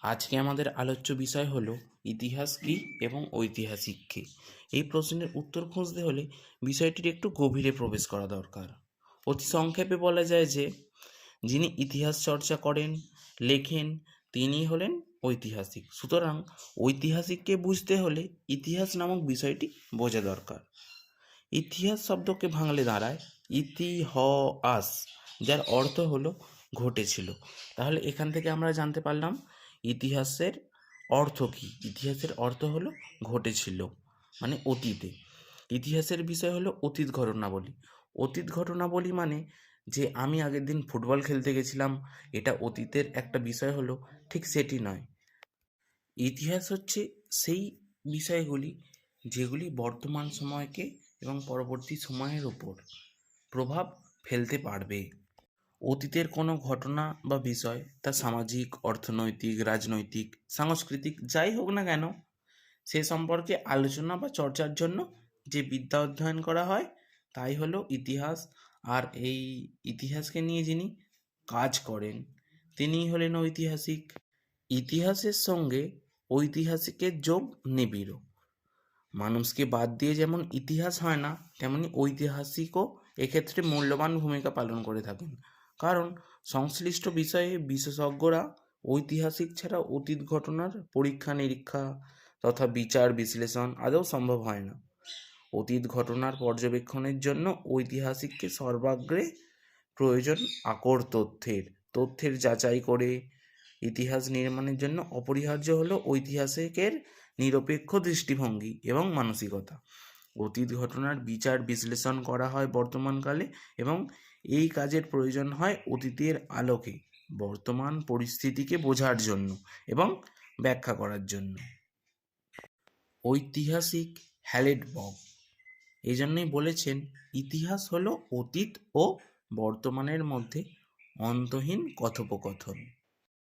আজকে আমাদের আলোচ্য বিষয় হলো ইতিহাস কী এবং ঐতিহাসিক কী। এই প্রশ্নের উত্তর খুঁজতে হলে বিষয়টির একটু গভীরে প্রবেশ করা দরকার। অতি সংক্ষেপে বলা যায় যে যিনি ইতিহাস চর্চা করেন, লেখেন, তিনি হলেন ঐতিহাসিক। সুতরাং ঐতিহাসিককে বুঝতে হলে ইতিহাস নামক বিষয়টি বোঝা দরকার। ইতিহাস শব্দকে ভাঙলে দাঁড়ায় ইতিহাস, যার অর্থ হলো ঘটেছিল। তাহলে এখান থেকে আমরা জানতে পারলাম ইতিহাসের অর্থ কী। ইতিহাসের অর্থ হলো ঘটেছিল, মানে অতীতে। ইতিহাসের বিষয় হলো অতীত ঘটনাবলী। অতীত ঘটনাবলী মানে যে আমি আগের দিন ফুটবল খেলতে গেছিলাম, এটা অতীতের একটা বিষয় হলো, ঠিক সেটি নয়। ইতিহাস হচ্ছে সেই বিষয়গুলি যেগুলি বর্তমান সময়কে এবং পরবর্তী সময়ের উপর প্রভাব ফেলতে পারবে। অতীতের কোনো ঘটনা বা বিষয় তা সামাজিক, অর্থনৈতিক, রাজনৈতিক, সাংস্কৃতিক যাই হোক না কেন, সে সম্পর্কে আলোচনা বা চর্চার জন্য যে বিদ্যা অধ্যয়ন করা হয় তাই হলো ইতিহাস। আর এই ইতিহাসকে নিয়ে যিনি কাজ করেন তিনিই হলেন ঐতিহাসিক। ইতিহাসের সঙ্গে ঐতিহাসিকের যোগ নিবিড়। মানুষকে বাদ দিয়ে যেমন ইতিহাস হয় না, তেমনি ঐতিহাসিকও এক্ষেত্রে মূল্যবান ভূমিকা পালন করে থাকেন। কারণ সংশ্লিষ্ট বিষয়ে বিশেষজ্ঞরা ঐতিহাসিক ছাড়া অতীত ঘটনার পরীক্ষা নিরীক্ষা তথা বিচার বিশ্লেষণ আদৌ সম্ভব হয় না। অতীত ঘটনার পর্যবেক্ষণের জন্য ঐতিহাসিককে সর্বাগ্রে প্রয়োজন আকর তথ্যের যাচাই করে ইতিহাস নির্মাণের জন্য অপরিহার্য হলো ঐতিহাসিকের নিরপেক্ষ দৃষ্টিভঙ্গি এবং মানসিকতা। অতীত ঘটনার বিচার বিশ্লেষণ করা হয় বর্তমানকালে, এবং এই কাজের প্রয়োজন হয় অতীতের আলোকে বর্তমান পরিস্থিতিকে বোঝার জন্য এবং ব্যাখ্যা করার জন্য। ঐতিহাসিক হ্যালেডবর্গ এই জন্যই বলেছেন, ইতিহাস হলো অতীত ও বর্তমানের মধ্যে অন্তহীন কথোপকথন।